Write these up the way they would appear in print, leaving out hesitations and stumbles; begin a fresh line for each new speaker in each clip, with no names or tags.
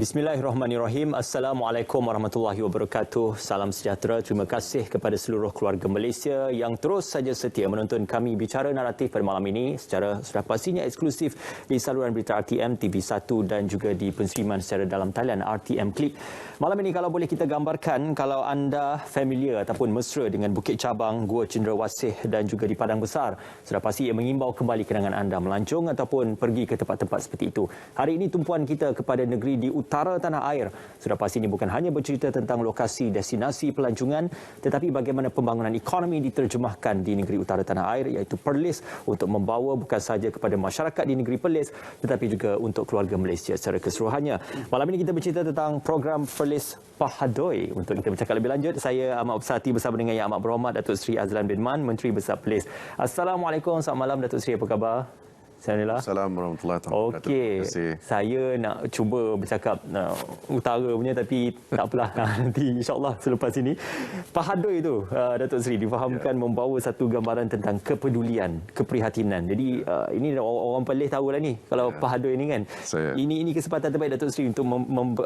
Bismillahirrahmanirrahim. Assalamualaikum warahmatullahi wabarakatuh. Salam sejahtera. Terima kasih kepada seluruh keluarga Malaysia yang terus saja setia menonton kami bicara naratif pada malam ini secara sudah pastinya eksklusif di saluran berita RTM TV1 dan juga di penstreaman secara dalam talian RTM Klik. Malam ini kalau boleh kita gambarkan, kalau anda familiar ataupun mesra dengan Bukit Cabang, Gua Cendrawasih dan juga di Padang Besar, sudah pasti ia mengimbau kembali kenangan anda melancong ataupun pergi ke tempat-tempat seperti itu. Hari ini tumpuan kita kepada negeri di utara tanah air. Sudah pasti ini bukan hanya bercerita tentang lokasi destinasi pelancongan, tetapi bagaimana pembangunan ekonomi diterjemahkan di negeri utara tanah air, iaitu Perlis, untuk membawa bukan sahaja kepada masyarakat di negeri Perlis, tetapi juga untuk keluarga Malaysia secara keseluruhannya. Malam ini kita bercerita tentang program Perlis Pahadoi. Untuk kita bercakap lebih lanjut, saya Amat Bersati bersama dengan Yang Amat Berhormat Datuk Seri Azlan bin Man, Menteri Besar Perlis. Assalamualaikum, selamat malam Datuk Seri, apa khabar?
Assalamualaikum warahmatullahi wabarakatuh.
Okey, saya nak cuba bercakap utara punya, tapi tak apalah. Nanti insyaAllah selepas ini. Pahadoi itu, Datuk Seri, difahamkan membawa satu gambaran tentang kepedulian, keprihatinan. Jadi ini orang Perlis tahulah ni, kalau Pahadoi ni kan. Ini kesempatan terbaik Datuk Seri untuk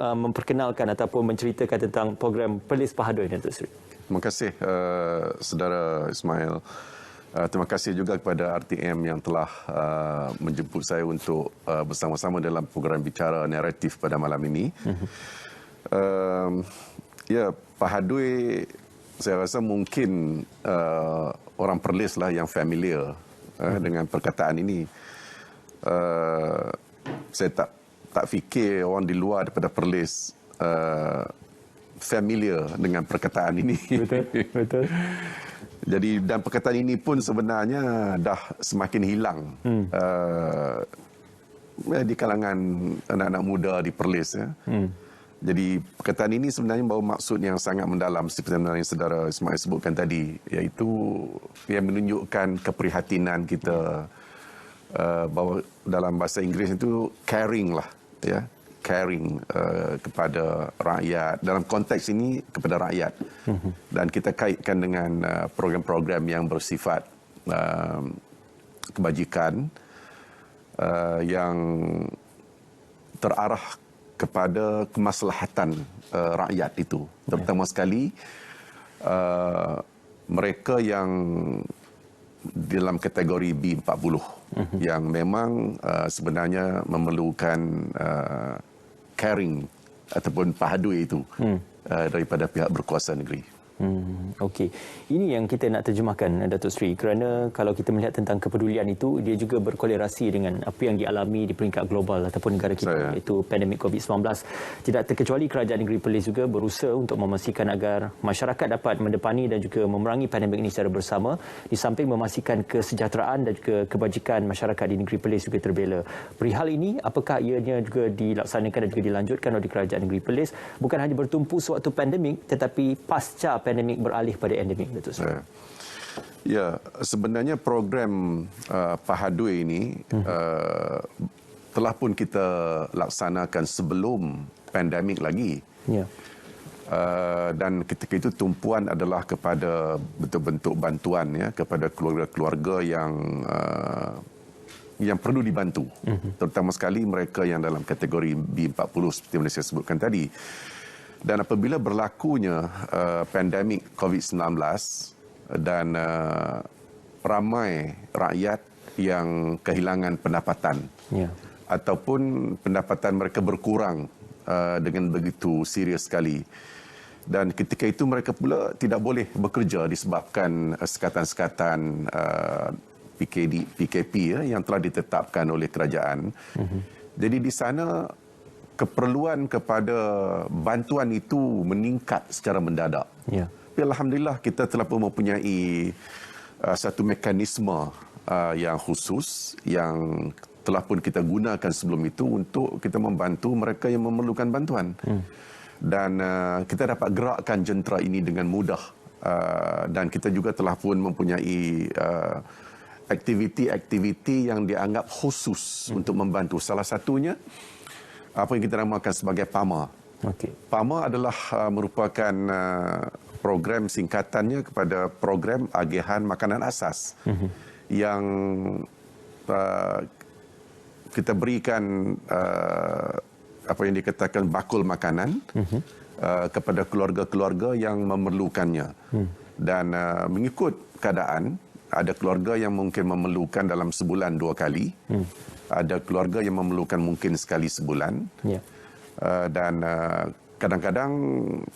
memperkenalkan ataupun menceritakan tentang program Perlis Pahadoi, Datuk Seri.
Terima kasih, Saudara Ismail. Terima kasih juga kepada RTM yang telah menjemput saya untuk bersama-sama dalam program bicara naratif pada malam ini. Ya, Pahadoi, saya rasa mungkin orang Perlis lah yang familiar dengan perkataan ini. Saya tak fikir orang di luar daripada Perlis familiar dengan perkataan ini.
Betul.
Jadi, dan perkataan ini pun sebenarnya dah semakin hilang di kalangan anak-anak muda di Perlis. Ya. Jadi, perkataan ini sebenarnya bawa maksud yang sangat mendalam seperti yang saudara Ismail sebutkan tadi, iaitu yang menunjukkan keprihatinan kita, bahawa dalam bahasa Inggeris itu caring lah, ya. Caring kepada rakyat, dalam konteks ini kepada rakyat, dan kita kaitkan dengan program-program yang bersifat kebajikan yang terarah kepada kemaslahatan rakyat itu, terutama sekali mereka yang dalam kategori B40 yang memang sebenarnya memerlukan caring ataupun pahadoi itu daripada pihak berkuasa negeri.
Okey. Ini yang kita nak terjemahkan, Datuk Seri, kerana kalau kita melihat tentang kepedulian itu, dia juga berkolerasi dengan apa yang dialami di peringkat global ataupun negara kita, iaitu pandemik COVID-19. Tidak terkecuali kerajaan negeri Perlis juga berusaha untuk memastikan agar masyarakat dapat mendepani dan juga memerangi pandemik ini secara bersama, di samping memastikan kesejahteraan dan juga kebajikan masyarakat di negeri Perlis juga terbela. Perihal ini, apakah ianya juga dilaksanakan dan juga dilanjutkan oleh kerajaan negeri Perlis, bukan hanya bertumpu sewaktu pandemik, tetapi pasca pandemik beralih pada endemik, Datuk Seri?
Ya, sebenarnya program Pahadoi ini telah pun kita laksanakan sebelum pandemik lagi.
Ya.
Dan ketika itu tumpuan adalah kepada bentuk-bentuk bantuan, ya, kepada keluarga-keluarga yang perlu dibantu, terutama sekali mereka yang dalam kategori B40 seperti yang saya sebutkan tadi. Dan apabila berlakunya pandemik COVID-19 dan ramai rakyat yang kehilangan pendapatan, ataupun pendapatan mereka berkurang dengan begitu serius sekali. Dan ketika itu mereka pula tidak boleh bekerja disebabkan sekatan-sekatan PKP yang telah ditetapkan oleh kerajaan. Jadi di sana keperluan kepada bantuan itu meningkat secara mendadak. Tapi alhamdulillah kita telah pun mempunyai satu mekanisme yang khusus yang telah pun kita gunakan sebelum itu untuk kita membantu mereka yang memerlukan bantuan. Dan kita dapat gerakkan jentera ini dengan mudah. Dan kita juga telah pun mempunyai aktiviti-aktiviti yang dianggap khusus untuk membantu. Salah satunya apa yang kita namakan sebagai PAMA. PAMA adalah merupakan program singkatannya kepada program agihan makanan asas yang kita berikan apa yang dikatakan bakul makanan kepada keluarga-keluarga yang memerlukannya. Dan mengikut keadaan, ada keluarga yang mungkin memerlukan dalam sebulan 2 kali, ada keluarga yang memerlukan mungkin sekali sebulan, dan kadang-kadang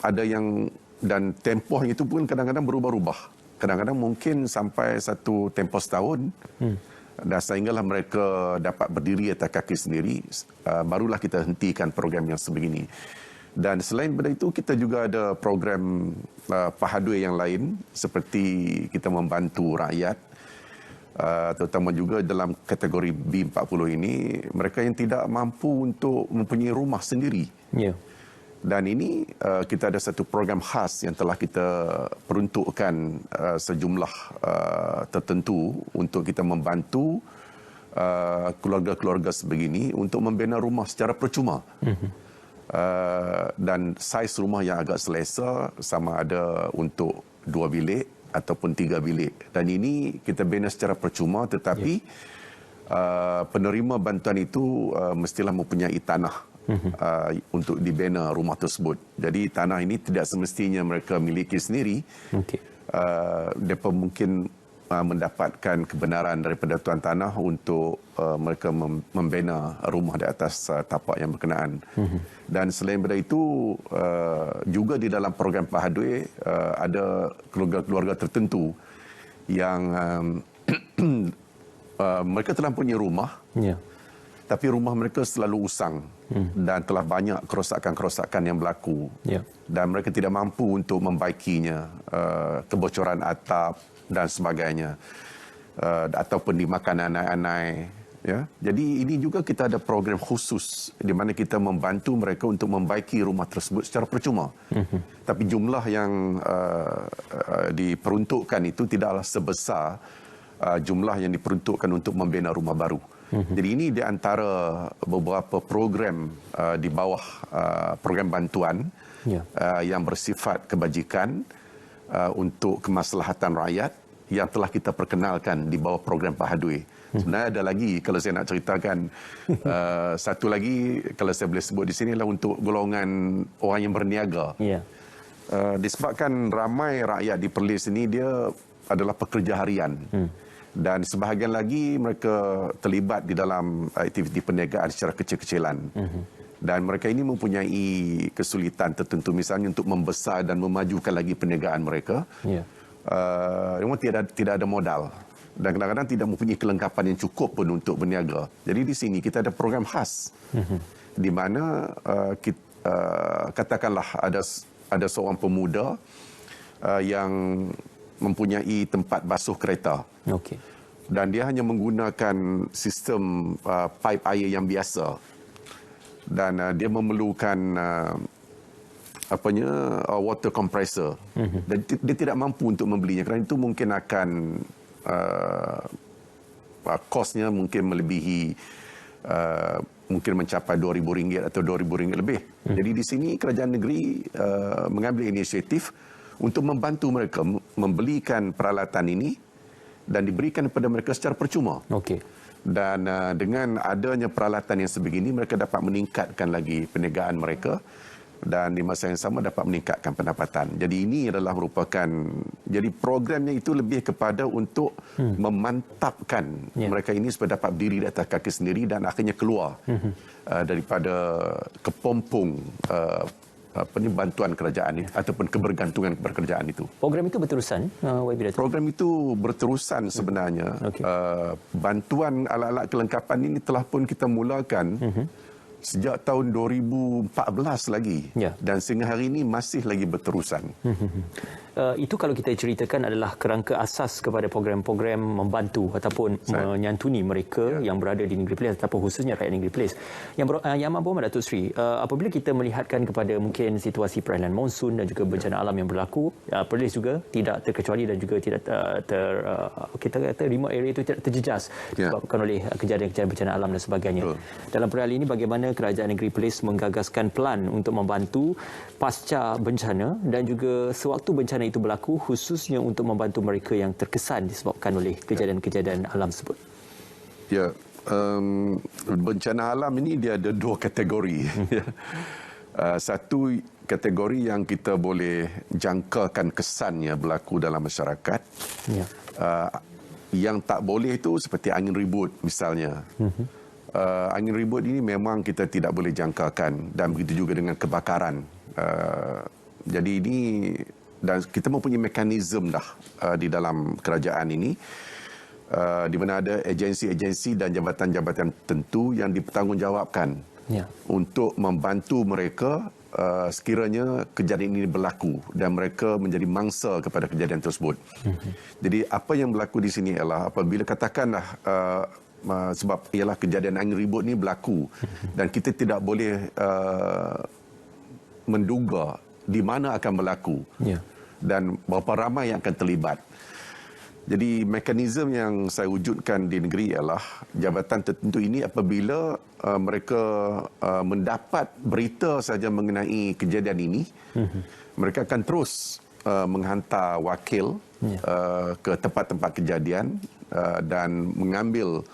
ada yang, dan tempoh itu pun kadang-kadang berubah-ubah. Kadang-kadang mungkin sampai satu tempoh setahun, dan sehinggalah mereka dapat berdiri atas kaki sendiri, barulah kita hentikan program yang sebegini. Dan selain daripada itu, kita juga ada program Pahadui yang lain, seperti kita membantu rakyat, terutama juga dalam kategori B40 ini, mereka yang tidak mampu untuk mempunyai rumah sendiri. Dan ini kita ada satu program khas yang telah kita peruntukkan sejumlah tertentu untuk kita membantu keluarga-keluarga sebegini untuk membina rumah secara percuma. Dan saiz rumah yang agak selesa, sama ada untuk 2 bilik ataupun 3 bilik. Dan ini kita bina secara percuma, tetapi penerima bantuan itu mestilah mempunyai tanah untuk dibina rumah tersebut. Jadi tanah ini tidak semestinya mereka miliki sendiri. Mereka mungkin mendapatkan kebenaran daripada tuan tanah untuk mereka membina rumah di atas tapak yang berkenaan. Dan selain daripada itu, juga di dalam program Pahadui ada keluarga-keluarga tertentu yang mereka telah punya rumah, tapi rumah mereka selalu usang dan telah banyak kerosakan-kerosakan yang berlaku. Dan mereka tidak mampu untuk membaikinya, kebocoran atap dan sebagainya, ataupun dimakan anai-anai. Jadi ini juga kita ada program khusus di mana kita membantu mereka untuk membaiki rumah tersebut secara percuma. Tapi jumlah yang diperuntukkan itu tidaklah sebesar jumlah yang diperuntukkan untuk membina rumah baru. Jadi ini di antara beberapa program di bawah program bantuan yang bersifat kebajikan untuk kemaslahatan rakyat yang telah kita perkenalkan di bawah program Pahadui. Sebenarnya ada lagi, kalau saya nak ceritakan, satu lagi kalau saya boleh sebut di sini adalah untuk golongan orang yang berniaga. Disebabkan ramai rakyat di Perlis ini dia adalah pekerja harian. Dan sebahagian lagi mereka terlibat di dalam aktiviti perniagaan secara kecil-kecilan. Dan mereka ini mempunyai kesulitan tertentu, misalnya untuk membesar dan memajukan lagi perniagaan mereka. Memang tidak ada modal. Dan kadang-kadang tidak mempunyai kelengkapan yang cukup pun untuk berniaga. Jadi di sini kita ada program khas di mana katakanlah ada seorang pemuda yang mempunyai tempat basuh kereta. Dan dia hanya menggunakan sistem pipe air yang biasa. Dan dia memerlukan water compressor. Dan dia tidak mampu untuk membelinya kerana itu mungkin akan kosnya mungkin melebihi mungkin mencapai RM2,000 atau RM2,000 lebih. Jadi di sini kerajaan negeri mengambil inisiatif untuk membantu mereka membelikan peralatan ini dan diberikan kepada mereka secara percuma. Dan dengan adanya peralatan yang sebegini, mereka dapat meningkatkan lagi perniagaan mereka dan di masa yang sama dapat meningkatkan pendapatan. Jadi ini adalah merupakan, jadi programnya itu lebih kepada untuk memantapkan mereka ini supaya dapat berdiri di atas kaki sendiri dan akhirnya keluar daripada kepompong bantuan kerajaan ataupun kebergantungan pekerjaan itu.
Program itu berterusan, YB Datuk?
Program itu berterusan sebenarnya. Bantuan alat-alat kelengkapan ini telah pun kita mulakan sejak tahun 2014 lagi. Dan sehingga hari ini masih lagi berterusan.
Itu kalau kita ceritakan adalah kerangka asas kepada program-program membantu ataupun menyantuni mereka yang berada di Negeri Perlis ataupun khususnya rakyat Negeri Perlis. Yang Amat Berhormat Datuk Seri, apabila kita melihatkan kepada mungkin situasi peralihan monsun dan juga bencana alam yang berlaku, Perlis juga tidak terkecuali dan juga tidak kita kata remote area itu tidak terjejas disebabkan oleh kejadian-kejadian bencana alam dan sebagainya. Dalam perihal ini, bagaimana kerajaan Negeri Perlis menggagaskan plan untuk membantu pasca bencana dan juga sewaktu bencana itu berlaku, khususnya untuk membantu mereka yang terkesan disebabkan oleh kejadian-kejadian alam tersebut?
Ya, bencana alam ini dia ada dua kategori. Satu kategori yang kita boleh jangkakan kesannya berlaku dalam masyarakat. Ya. Yang tak boleh itu seperti angin ribut misalnya. Angin ribut ini memang kita tidak boleh jangkakan, dan begitu juga dengan kebakaran. Jadi ini, dan kita mempunyai mekanisme dah di dalam kerajaan ini, di mana ada agensi-agensi dan jabatan-jabatan tertentu yang dipertanggungjawabkan untuk membantu mereka sekiranya kejadian ini berlaku dan mereka menjadi mangsa kepada kejadian tersebut. Jadi apa yang berlaku di sini ialah apabila katakanlah sebab ialah kejadian angin ribut ni berlaku dan kita tidak boleh menduga di mana akan berlaku dan berapa ramai yang akan terlibat. Jadi mekanisme yang saya wujudkan di negeri ialah jabatan tertentu ini apabila mereka mendapat berita saja mengenai kejadian ini, mereka akan terus menghantar wakil ke tempat-tempat kejadian dan mengambil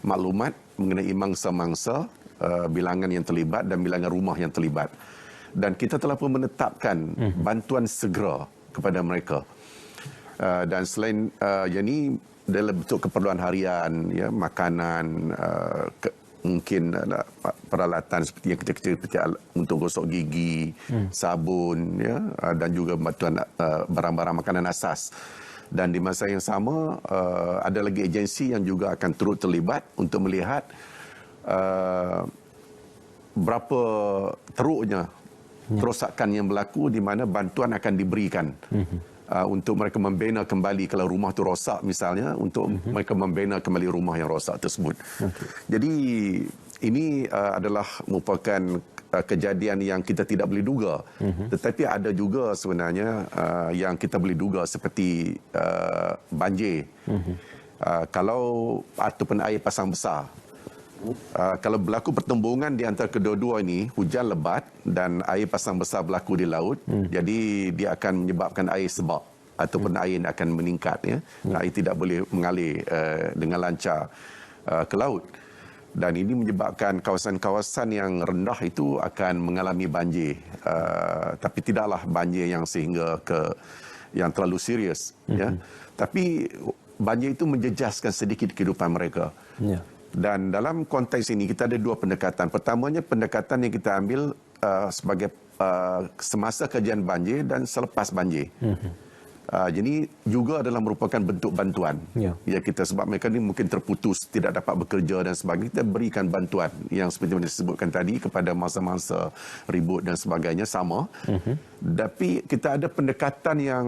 maklumat mengenai mangsa-mangsa, bilangan yang terlibat dan bilangan rumah yang terlibat. Dan kita telah pun menetapkan bantuan segera kepada mereka. Dan selain yang ini dalam bentuk keperluan harian, ya, makanan, mungkin peralatan seperti yang kecil-kecil seperti untuk gosok gigi, sabun, ya, dan juga bantuan barang-barang makanan asas. Dan di masa yang sama ada lagi agensi yang juga akan turut terlibat untuk melihat berapa teruknya kerosakan yang berlaku di mana bantuan akan diberikan. Untuk mereka membina kembali kalau rumah itu rosak misalnya, untuk mereka membina kembali rumah yang rosak tersebut. Jadi ini adalah merupakan kejadian yang kita tidak boleh duga. Tetapi ada juga sebenarnya yang kita boleh duga seperti banjir. Kalau ataupun air pasang besar. Kalau berlaku pertembungan di antara kedua-dua ini, hujan lebat dan air pasang besar berlaku di laut, jadi dia akan menyebabkan air sebab ataupun air akan meningkat. Ya. Air tidak boleh mengalir dengan lancar ke laut. Dan ini menyebabkan kawasan-kawasan yang rendah itu akan mengalami banjir. Tapi tidaklah banjir yang sehingga yang terlalu serius. Ya. Tapi banjir itu menjejaskan sedikit kehidupan mereka. Dan dalam konteks ini kita ada dua pendekatan. Pertamanya pendekatan yang kita ambil sebagai semasa kejadian banjir dan selepas banjir. Jadi juga adalah merupakan bentuk bantuan. Ya, kita sebab mereka ni mungkin terputus, tidak dapat bekerja dan sebagainya, kita berikan bantuan yang seperti yang disebutkan tadi kepada masa-masa ribut dan sebagainya sama. Tapi kita ada pendekatan yang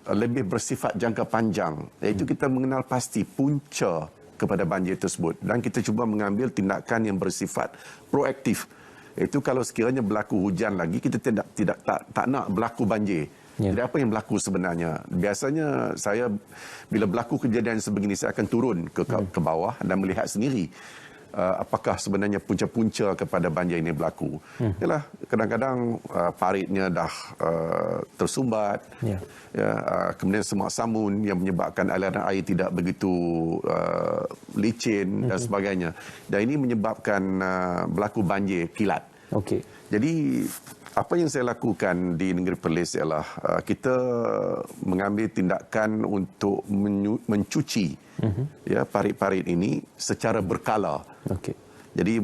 lebih bersifat jangka panjang, iaitu kita mengenal pasti punca kepada banjir tersebut dan kita cuba mengambil tindakan yang bersifat proaktif. Itu kalau sekiranya berlaku hujan lagi, kita tak nak berlaku banjir. Jadi apa yang berlaku sebenarnya? Biasanya saya bila berlaku kejadian sebegini, saya akan turun ke bawah dan melihat sendiri apakah sebenarnya punca-punca kepada banjir ini berlaku. Yalah, kadang-kadang paritnya dah tersumbat, kemudian semak samun yang menyebabkan aliran air tidak begitu licin dan sebagainya. Dan ini menyebabkan berlaku banjir kilat. Jadi apa yang saya lakukan di negeri Perlis ialah kita mengambil tindakan untuk mencuci parit-parit ini secara berkala. Jadi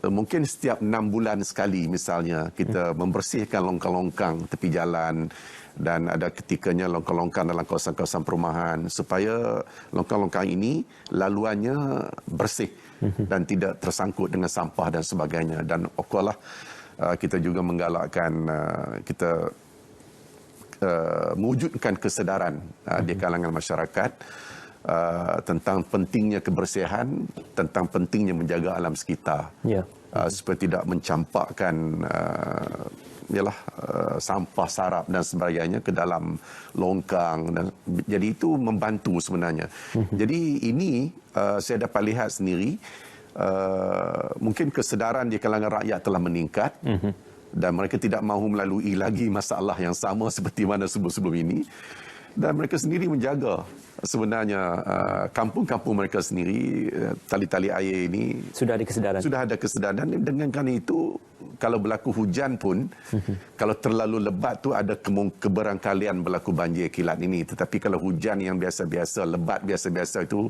mungkin setiap 6 bulan sekali misalnya kita membersihkan longkang-longkang tepi jalan, dan ada ketikanya longkang-longkang dalam kawasan-kawasan perumahan supaya longkang-longkang ini laluannya bersih dan tidak tersangkut dengan sampah dan sebagainya. Dan okulah kita juga menggalakkan kita mewujudkan kesedaran di kalangan masyarakat tentang pentingnya kebersihan, tentang pentingnya menjaga alam sekitar, supaya tidak mencampakkan sampah sarap dan sebagainya ke dalam longkang. Dan jadi itu membantu sebenarnya. Jadi ini saya dapat lihat sendiri, mungkin kesedaran di kalangan rakyat telah meningkat dan mereka tidak mahu melalui lagi masalah yang sama seperti mana sebelum-sebelum ini. dan mereka sendiri menjaga sebenarnya kampung-kampung mereka sendiri, tali-tali air ini
Sudah ada kesedaran.
dan dengan kerana itu kalau berlaku hujan pun kalau terlalu lebat tu ada keberangkalian berlaku banjir kilat ini, tetapi kalau hujan yang biasa-biasa, lebat biasa-biasa itu,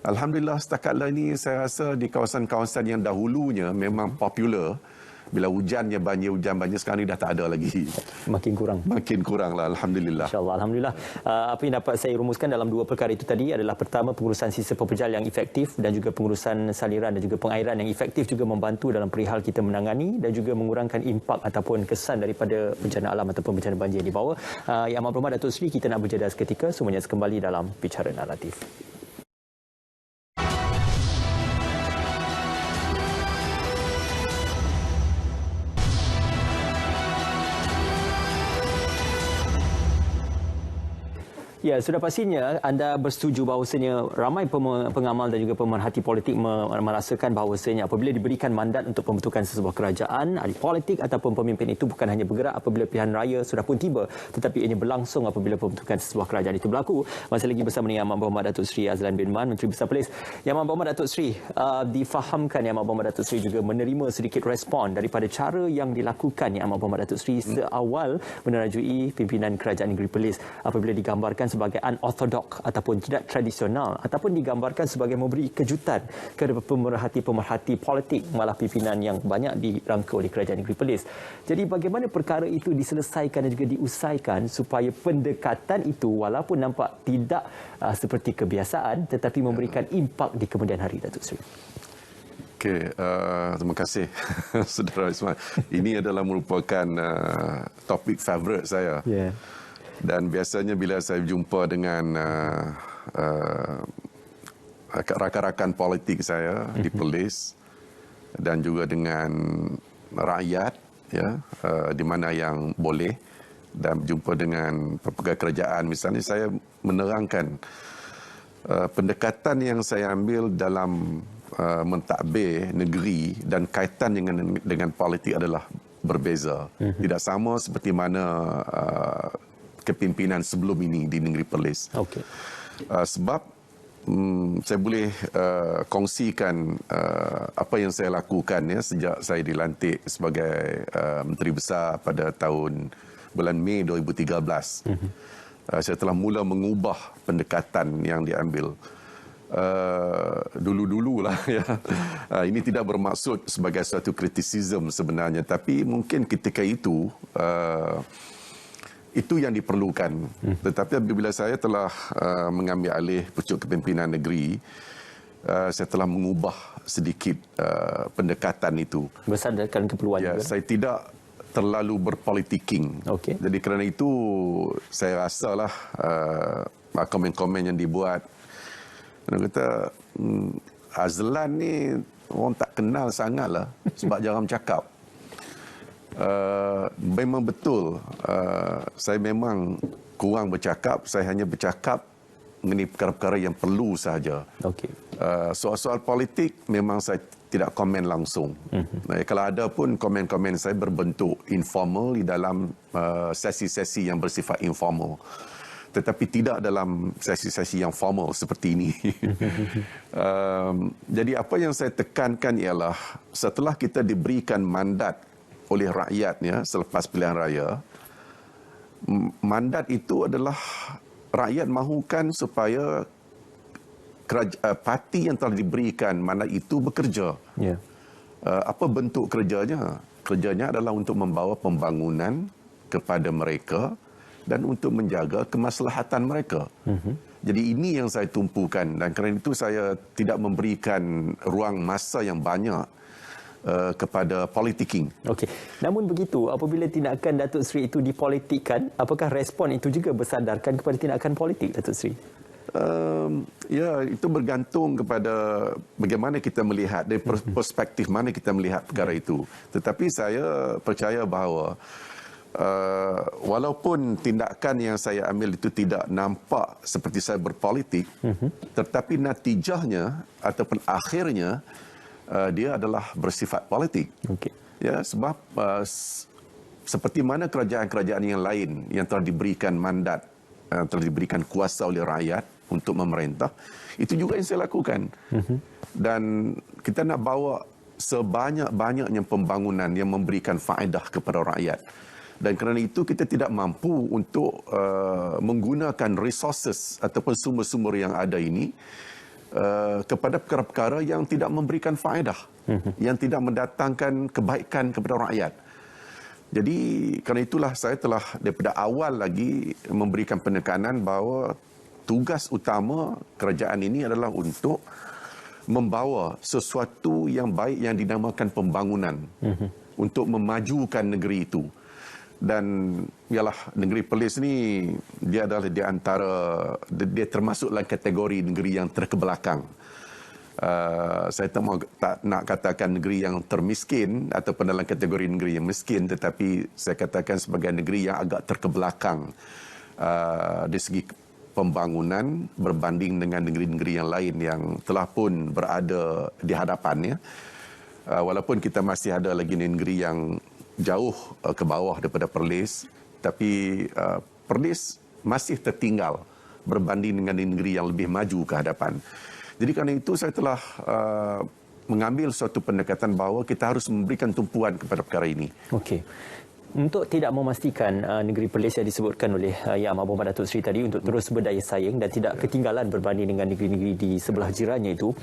alhamdulillah setakatlah ini saya rasa di kawasan-kawasan yang dahulunya memang popular, bila hujannya hujan banjir, sekarang ni dah tak ada lagi.
Makin kurang
Lah, alhamdulillah.
InsyaAllah. Alhamdulillah. Apa yang dapat saya rumuskan dalam dua perkara itu tadi adalah pertama, pengurusan sisa pepejal yang efektif dan juga pengurusan saliran dan juga pengairan yang efektif juga membantu dalam perihal kita menangani dan juga mengurangkan impak ataupun kesan daripada bencana alam ataupun bencana banjir di bawah. Yang Amat Berhormat Datuk Seri, kita nak berjeda seketika, semuanya kembali dalam Bicara Naratif. Ya, sudah pastinya anda bersetuju bahawasanya ramai pengamal dan juga pemerhati politik merasakan bahawasanya apabila diberikan mandat untuk pembentukan sesebuah kerajaan, ahli politik ataupun pemimpin itu bukan hanya bergerak apabila pilihan raya sudah pun tiba, tetapi ianya berlangsung apabila pembentukan sesebuah kerajaan itu berlaku. Masih lagi bersama dengan Yang Amat Berhormat Datuk Seri Azlan bin Man, Menteri Besar Perlis. Yang Amat Berhormat Datuk Seri, difahamkan Yang Amat Berhormat Datuk Seri juga menerima sedikit respon daripada cara yang dilakukan Yang Amat Berhormat Datuk Seri seawal menerajui pimpinan Kerajaan Negeri Perlis apabila digambarkan sebagai unorthodox ataupun tidak tradisional ataupun digambarkan sebagai memberi kejutan kepada pemerhati-pemerhati politik, malah pimpinan yang banyak dirangka oleh Kerajaan Negeri Perlis. Jadi bagaimana perkara itu diselesaikan dan juga diusaikan supaya pendekatan itu walaupun nampak tidak seperti kebiasaan tetapi memberikan impak di kemudian hari, Datuk Seri?
Okey, terima kasih Saudara Ismail. Ini adalah merupakan topik favourite saya.
Yeah.
Dan biasanya bila saya jumpa dengan rakan-rakan politik saya di Perlis dan juga dengan rakyat, ya, di mana yang boleh, dan berjumpa dengan pelbagai kerajaan, misalnya saya menerangkan pendekatan yang saya ambil dalam mentadbir negeri dan kaitan dengan politik adalah berbeza. Tidak sama seperti mana kepimpinan sebelum ini di Negeri Perlis.
Okey.
Sebab saya boleh kongsikan apa yang saya lakukan ya sejak saya dilantik sebagai Menteri Besar pada tahun bulan Mei 2013. Saya telah mula mengubah pendekatan yang diambil. Dulu-dululah ya. Ini tidak bermaksud sebagai suatu kritisisme sebenarnya, tapi mungkin ketika itu yang diperlukan. Tetapi apabila saya telah mengambil alih pucuk kepimpinan negeri, saya telah mengubah sedikit pendekatan itu.
Berdasarkan keperluan
ya,
juga.
saya tidak terlalu berpolitiking.
Okey.
Jadi kerana itu saya rasalah komen-komen yang dibuat, orang kata Azlan ni orang tak kenal sangatlah sebab jarang cakap. Memang betul, saya memang kurang bercakap. Saya hanya bercakap mengenai perkara-perkara yang perlu sahaja.
Okey.
Soal-soal politik memang saya tidak komen langsung. Kalau ada pun komen-komen saya berbentuk informal di dalam sesi-sesi yang bersifat informal, tetapi tidak dalam sesi-sesi yang formal seperti ini. Jadi apa yang saya tekankan ialah setelah kita diberikan mandat oleh rakyatnya selepas pilihan raya, mandat itu adalah rakyat mahukan supaya parti yang telah diberikan mandat itu bekerja.
Ya.
Apa bentuk kerjanya? Kerjanya adalah untuk membawa pembangunan kepada mereka dan untuk menjaga kemaslahatan mereka. Jadi ini yang saya tumpukan, dan kerana itu saya tidak memberikan ruang masa yang banyak kepada politiking.
Okey. Namun begitu, apabila tindakan Datuk Seri itu dipolitikkan, apakah respon itu juga bersandarkan kepada tindakan politik, Datuk Seri?
Ya, itu bergantung kepada bagaimana kita melihat, dari perspektif mana kita melihat perkara itu. Tetapi saya percaya bahawa walaupun tindakan yang saya ambil itu tidak nampak seperti saya berpolitik, tetapi natijahnya ataupun akhirnya dia adalah bersifat politik.
Okey.
Ya, sebab seperti mana kerajaan-kerajaan yang lain yang telah diberikan mandat telah diberikan kuasa oleh rakyat untuk memerintah, itu juga yang saya lakukan. Dan kita nak bawa sebanyak-banyaknya pembangunan yang memberikan faedah kepada rakyat. Dan kerana itu kita tidak mampu untuk menggunakan resources ataupun sumber-sumber yang ada ini kepada perkara-perkara yang tidak memberikan faedah, yang tidak mendatangkan kebaikan kepada rakyat. Jadi kerana itulah saya telah daripada awal lagi memberikan penekanan bahawa tugas utama kerajaan ini adalah untuk membawa sesuatu yang baik yang dinamakan pembangunan untuk memajukan negeri itu. Dan ialah negeri Perlis ni dia adalah di antara, dia termasuk dalam kategori negeri yang terkebelakang. Saya tak nak katakan negeri yang termiskin ataupun dalam kategori negeri yang miskin, tetapi saya katakan sebagai negeri yang agak terkebelakang dari segi pembangunan berbanding dengan negeri-negeri yang lain yang telah pun berada di hadapannya. Walaupun kita masih ada lagi negeri yang jauh ke bawah daripada Perlis, tapi Perlis masih tertinggal berbanding dengan negeri yang lebih maju ke hadapan. Jadi kerana itu saya telah mengambil suatu pendekatan bahawa kita harus memberikan tumpuan kepada perkara ini.
Okey. Untuk tidak memastikan negeri Perlis yang disebutkan oleh Yang Amat Berhormat Datuk Seri tadi untuk terus berdaya saing dan tidak ketinggalan berbanding dengan negeri-negeri di sebelah jirannya itu,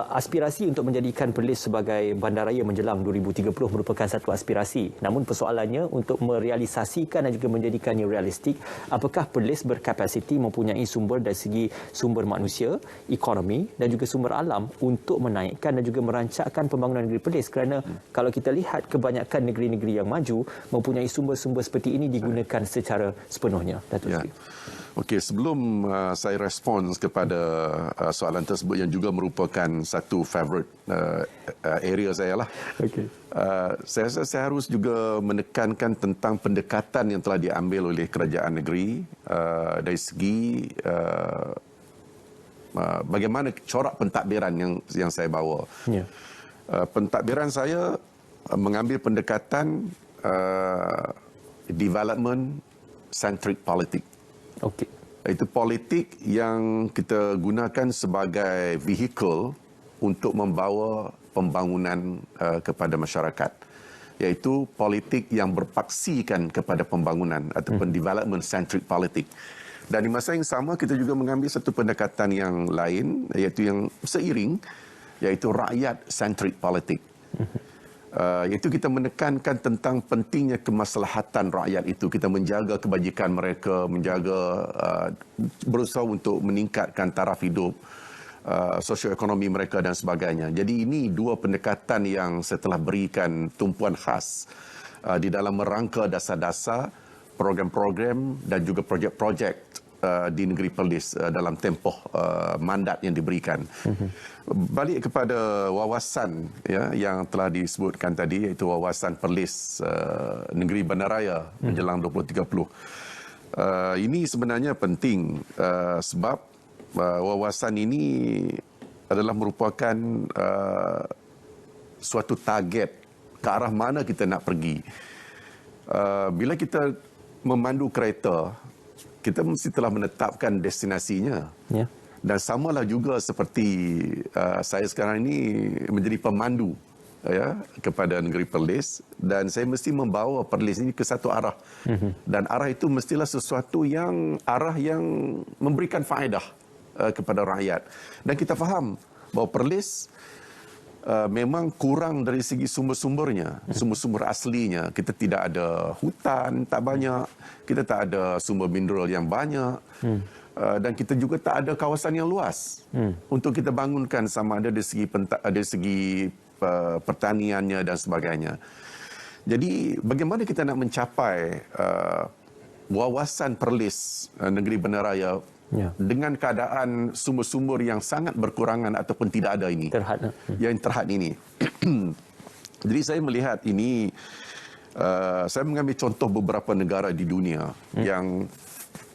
aspirasi untuk menjadikan Perlis sebagai bandaraya menjelang 2030 merupakan satu aspirasi. Namun persoalannya untuk merealisasikan dan juga menjadikannya realistik, apakah Perlis berkapasiti mempunyai sumber dari segi sumber manusia, ekonomi dan juga sumber alam untuk menaikkan dan juga merancakkan pembangunan negeri Perlis? Kerana kalau kita lihat kebanyakan negeri-negeri yang maju mempunyai sumber-sumber seperti ini digunakan secara sepenuhnya. Datuk Seri.
Okey, sebelum saya respons kepada soalan tersebut yang juga merupakan satu favorite area saya lah.
Okey.
Saya harus juga menekankan tentang pendekatan yang telah diambil oleh kerajaan negeri dari segi bagaimana corak pentadbiran yang saya bawa.
Ya.
Pentadbiran saya mengambil pendekatan development centric politik.
Okey.
Itu politik yang kita gunakan sebagai vehicle untuk membawa pembangunan kepada masyarakat, iaitu politik yang berpaksikan kepada pembangunan ataupun development centric politik. Dan di masa yang sama kita juga mengambil satu pendekatan yang lain, iaitu yang seiring, iaitu rakyat centric politik. Iaitu kita menekankan tentang pentingnya kemaslahatan rakyat itu. Kita menjaga kebajikan mereka, berusaha untuk meningkatkan taraf hidup, sosioekonomi mereka dan sebagainya. Jadi ini dua pendekatan yang saya telah berikan tumpuan khas di dalam merangka dasar-dasar program-program dan juga projek-projek di negeri Perlis dalam tempoh mandat yang diberikan. Balik kepada wawasan yang telah disebutkan tadi, iaitu wawasan Perlis negeri bandaraya menjelang 2030. Ini sebenarnya penting sebab wawasan ini adalah merupakan suatu target ke arah mana kita nak pergi. Bila kita memandu kereta, kita mesti telah menetapkan destinasinya. Ya. Dan samalah juga seperti saya sekarang ini menjadi pemandu kepada negeri Perlis, dan saya mesti membawa Perlis ini ke satu arah. Dan arah itu mestilah sesuatu arah yang memberikan faedah kepada rakyat. Dan kita faham bahawa Perlis memang kurang dari segi sumber-sumbernya, sumber-sumber aslinya. Kita tidak ada hutan, tak banyak. Kita tak ada sumber mineral yang banyak. Dan kita juga tak ada kawasan yang luas untuk kita bangunkan, sama ada dari segi pertaniannya dan sebagainya. Jadi bagaimana kita nak mencapai wawasan Perlis negeri bandaraya dengan keadaan sumber-sumber yang sangat berkurangan ataupun tidak ada ini. Yang terhad ini. Jadi saya melihat ini, saya mengambil contoh beberapa negara di dunia yang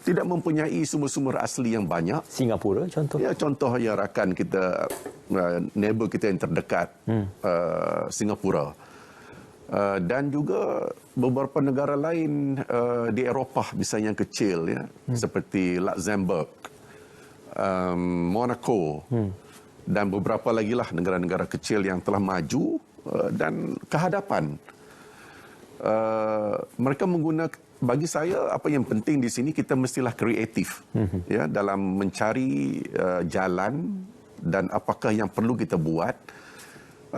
tidak mempunyai sumber-sumber asli yang banyak.
Singapura contoh?
Ya, contoh yang rakan kita, neighbor kita yang terdekat, Singapura. Dan juga beberapa negara lain di Eropah misalnya yang kecil ya, seperti Luxembourg, Monaco, dan beberapa lagi lah negara-negara kecil yang telah maju dan kehadapan. Mereka menggunakan, bagi saya apa yang penting di sini, kita mestilah kreatif ya dalam mencari jalan dan apakah yang perlu kita buat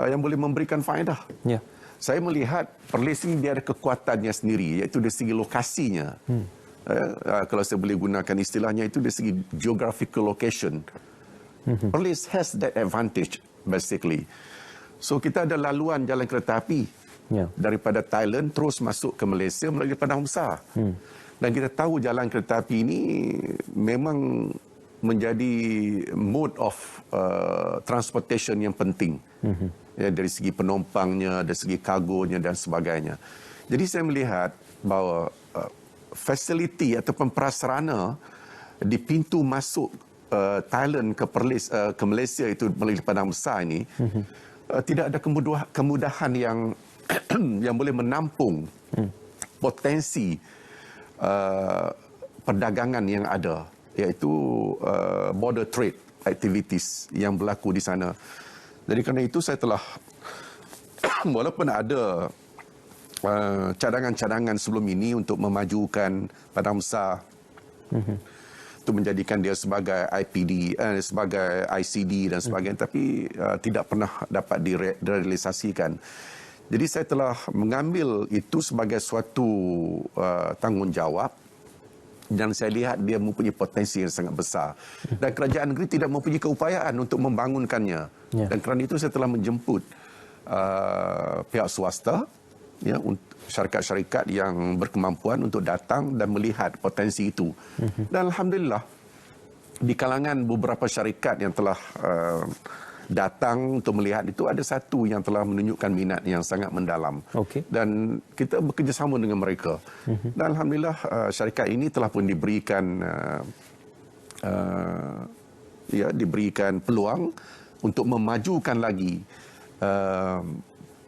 yang boleh memberikan faedah.
Ya.
Saya melihat Perlis ini dia ada kekuatannya sendiri, iaitu dari segi lokasinya. Kalau saya boleh gunakan istilahnya, itu dari segi geographical location. Perlis has that advantage basically. So kita ada laluan jalan kereta api daripada Thailand terus masuk ke Malaysia melalui Padang Besar. Dan kita tahu jalan kereta api ini memang menjadi mode of transportation yang penting. Ya, dari segi penumpangnya, dari segi kargonya dan sebagainya. Jadi saya melihat bahawa fasiliti ataupun prasarana di pintu masuk Thailand ke Perlis, ke Malaysia itu melalui Padang Besar ini tidak ada kemudahan yang yang boleh menampung potensi perdagangan yang ada, iaitu border trade activities yang berlaku di sana. Jadi kerana itu saya telah walaupun ada cadangan-cadangan sebelum ini untuk memajukan Padang Besar, untuk menjadikan dia sebagai IPD, sebagai ICD dan sebagainya, tapi tidak pernah dapat direalisasikan. Jadi saya telah mengambil itu sebagai suatu tanggungjawab, dan saya lihat dia mempunyai potensi yang sangat besar. Dan kerajaan negeri tidak mempunyai keupayaan untuk membangunkannya. Dan kerana itu saya telah menjemput pihak swasta, ya, syarikat-syarikat yang berkemampuan untuk datang dan melihat potensi itu. Dan Alhamdulillah, di kalangan beberapa syarikat yang telah datang untuk melihat itu, ada satu yang telah menunjukkan minat yang sangat mendalam. Dan kita bekerjasama dengan mereka. Dan Alhamdulillah syarikat ini telah pun diberikan diberikan peluang untuk memajukan lagi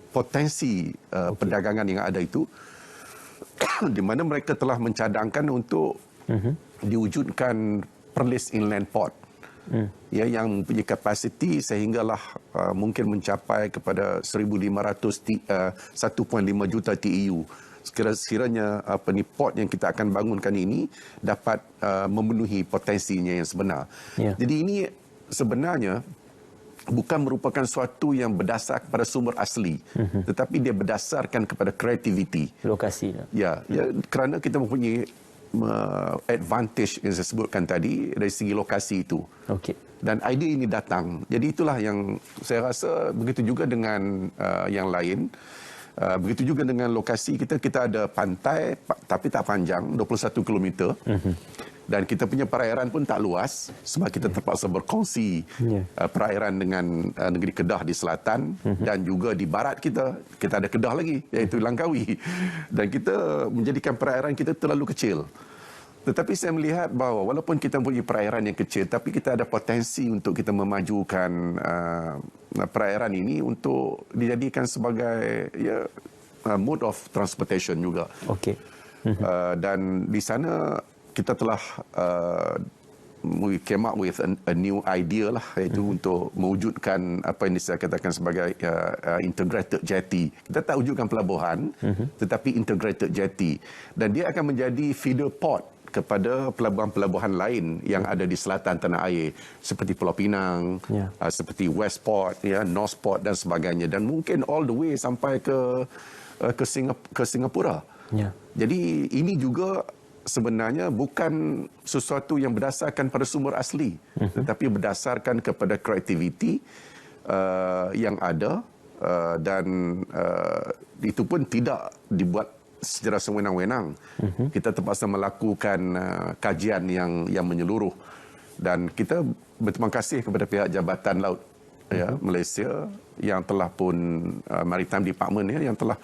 potensi perdagangan yang ada itu, di mana mereka telah mencadangkan untuk diwujudkan Perlis Inland Port, ya, yang mempunyai kapasiti sehinggalah mungkin mencapai kepada 1.500 1.5 juta TEU. Sekiranya port yang kita akan bangunkan ini dapat memenuhi potensinya yang sebenar. Jadi ini sebenarnya bukan merupakan suatu yang berdasar kepada sumber asli, tetapi dia berdasarkan kepada kreativiti.
Lokasi.
Ya, kerana kita mempunyai advantage yang saya sebutkan tadi dari segi lokasi itu. Dan idea ini datang. Jadi itulah yang saya rasa, begitu juga dengan yang lain. Begitu juga dengan lokasi kita. Kita ada pantai tapi tak panjang, 21 km. Dan kita punya perairan pun tak luas sebab kita terpaksa berkongsi perairan dengan negeri Kedah di selatan, dan juga di barat kita ada Kedah lagi, iaitu Langkawi. Dan kita menjadikan perairan kita terlalu kecil. Tetapi saya melihat bahawa walaupun kita mempunyai perairan yang kecil, tapi kita ada potensi untuk kita memajukan perairan ini untuk dijadikan sebagai mode of transportation juga. Dan di sana kita telah we came up with a new idea lah, iaitu untuk mewujudkan apa yang saya katakan sebagai integrated jetty. Kita tak wujudkan pelabuhan, tetapi integrated jetty. Dan dia akan menjadi feeder port kepada pelabuhan-pelabuhan lain yang ada di selatan tanah air, seperti Pulau Pinang, seperti Westport, Northport dan sebagainya, dan mungkin all the way sampai ke Singapura. Jadi ini juga sebenarnya bukan sesuatu yang berdasarkan pada sumber asli, tetapi berdasarkan kepada kreativiti yang ada, dan itu pun tidak dibuat secara sewenang-wenang. Kita terpaksa melakukan kajian yang menyeluruh, dan kita berterima kasih kepada pihak Jabatan Laut Malaysia yang telah pun Maritime Department yang telah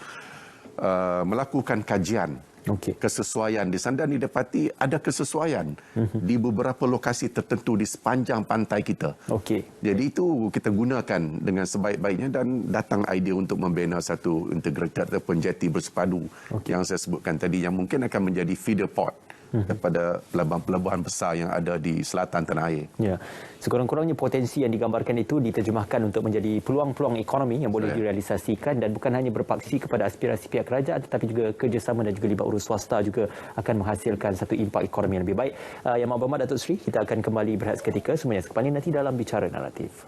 melakukan kajian
Okey.
kesesuaian di sana, dan didapati ada kesesuaian di beberapa lokasi tertentu di sepanjang pantai kita.
Okey.
Jadi itu kita gunakan dengan sebaik-baiknya dan datang idea untuk membina satu integrated ataupun jeti bersepadu yang saya sebutkan tadi, yang mungkin akan menjadi feeder port kepada pelabuhan-pelabuhan besar yang ada di selatan tanah air.
Ya, sekurang-kurangnya potensi yang digambarkan itu diterjemahkan untuk menjadi peluang-peluang ekonomi yang boleh direalisasikan, dan bukan hanya berpaksi kepada aspirasi pihak kerajaan tetapi juga kerjasama dan juga libat urus swasta juga akan menghasilkan satu impak ekonomi yang lebih baik. Yang Berhormat Datuk Seri, kita akan kembali berehat seketika, semuanya sekali nanti dalam Bicara Naratif.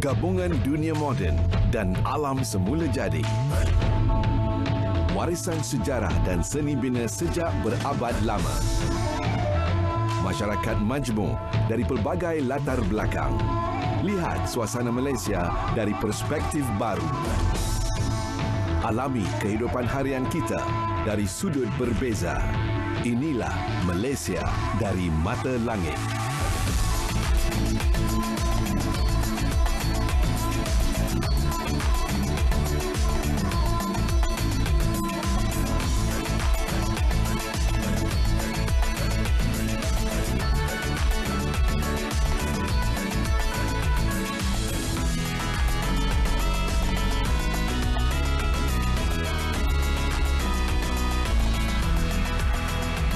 Gabungan dunia moden dan alam semula jadi. Warisan sejarah dan seni bina sejak berabad lama. Masyarakat majmuk dari pelbagai latar belakang. Lihat suasana Malaysia dari perspektif baru. Alami kehidupan harian kita dari sudut berbeza. Inilah Malaysia dari mata langit.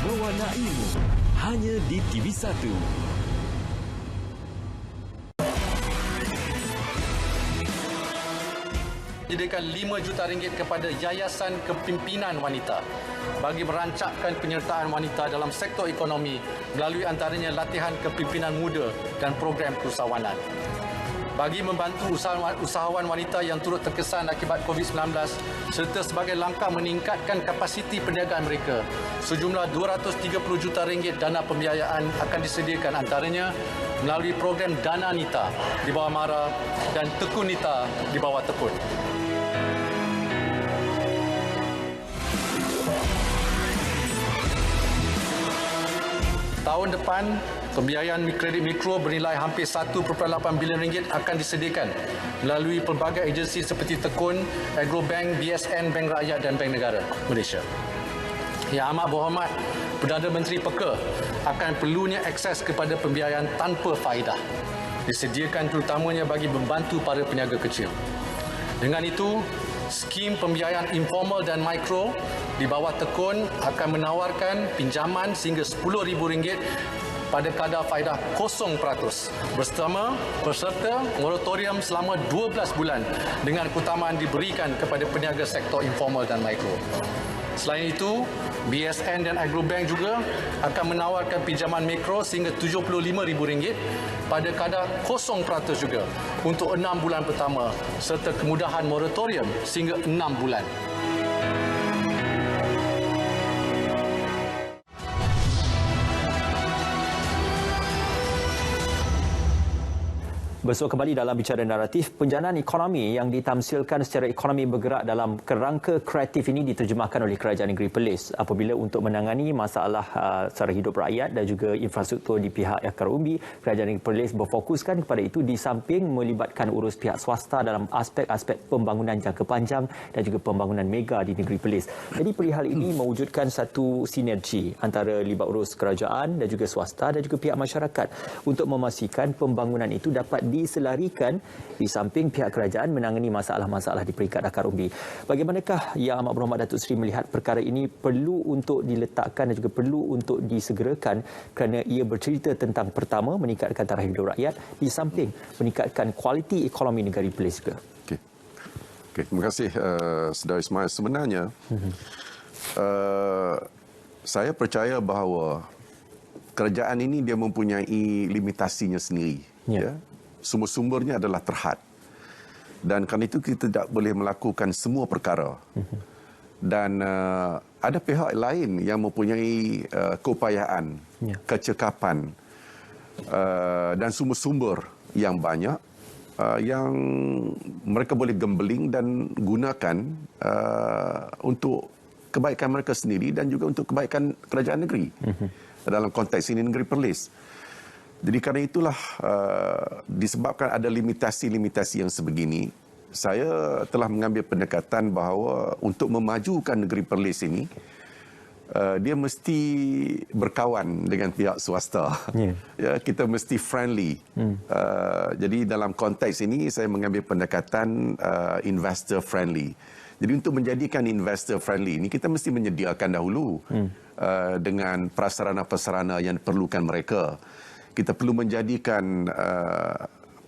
Mewarnaimu hanya di TV1.
Menyediakan RM5 juta kepada Yayasan Kepimpinan Wanita bagi merancangkan penyertaan wanita dalam sektor ekonomi melalui antaranya latihan kepimpinan muda dan program keusahawanan. Bagi membantu usahawan wanita yang turut terkesan akibat COVID-19 serta sebagai langkah meningkatkan kapasiti perniagaan mereka, sejumlah RM230 juta dana pembiayaan akan disediakan antaranya melalui program Dana Nita di bawah MARA dan Tekun Nita di bawah Tekun. Tahun depan, pembiayaan kredit mikro bernilai hampir RM1.8 bilion akan disediakan melalui pelbagai agensi seperti Tekun, Agrobank, BSN, Bank Rakyat dan Bank Negara Malaysia. Yang Amat Berhormat Perdana Menteri Peka akan perlunya akses kepada pembiayaan tanpa faedah disediakan terutamanya bagi membantu para peniaga kecil. Dengan itu, skim pembiayaan informal dan mikro di bawah Tekun akan menawarkan pinjaman sehingga RM10,000 pada kadar faedah 0% berserta moratorium selama 12 bulan dengan keutamaan diberikan kepada peniaga sektor informal dan mikro. Selain itu, BSN dan Agrobank juga akan menawarkan pinjaman mikro sehingga RM75,000 pada kadar 0% juga untuk 6 bulan pertama serta kemudahan moratorium sehingga 6 bulan.
Bersua kembali dalam bicara naratif, penjanaan ekonomi yang ditamsilkan secara ekonomi bergerak dalam kerangka kreatif ini diterjemahkan oleh Kerajaan Negeri Perlis apabila untuk menangani masalah sara hidup rakyat dan juga infrastruktur di pihak akar umbi, Kerajaan Negeri Perlis berfokuskan kepada itu di samping melibatkan urus pihak swasta dalam aspek-aspek pembangunan jangka panjang dan juga pembangunan mega di Negeri Perlis. Jadi perihal ini mewujudkan satu sinergi antara libat urus kerajaan dan juga swasta dan juga pihak masyarakat untuk memastikan pembangunan itu dapat diselarikan di samping pihak kerajaan menangani masalah-masalah di peringkat akar umbi. Bagaimanakah Yang Amat Berhormat Datuk Seri melihat perkara ini perlu untuk diletakkan dan juga perlu untuk disegerakan kerana ia bercerita tentang pertama meningkatkan taraf hidup rakyat di samping meningkatkan kualiti ekonomi negara Perlis juga.
Okey, terima kasih Saudara Ismail. Sebenarnya saya percaya bahawa kerajaan ini dia mempunyai limitasinya sendiri. Ya. Sumber-sumbernya adalah terhad. Dan kerana itu kita tidak boleh melakukan semua perkara. Dan ada pihak lain yang mempunyai keupayaan, kecekapan dan sumber-sumber yang banyak yang mereka boleh gembeling dan gunakan untuk kebaikan mereka sendiri dan juga untuk kebaikan kerajaan negeri. Dalam konteks ini Negeri Perlis. Jadi kerana itulah disebabkan ada limitasi-limitasi yang sebegini, saya telah mengambil pendekatan bahawa untuk memajukan Negeri Perlis ini, dia mesti berkawan dengan pihak swasta. Ya, kita mesti friendly. Jadi dalam konteks ini saya mengambil pendekatan investor friendly. Jadi untuk menjadikan investor friendly ini kita mesti menyediakan dahulu dengan prasarana-prasarana yang diperlukan mereka. Kita perlu menjadikan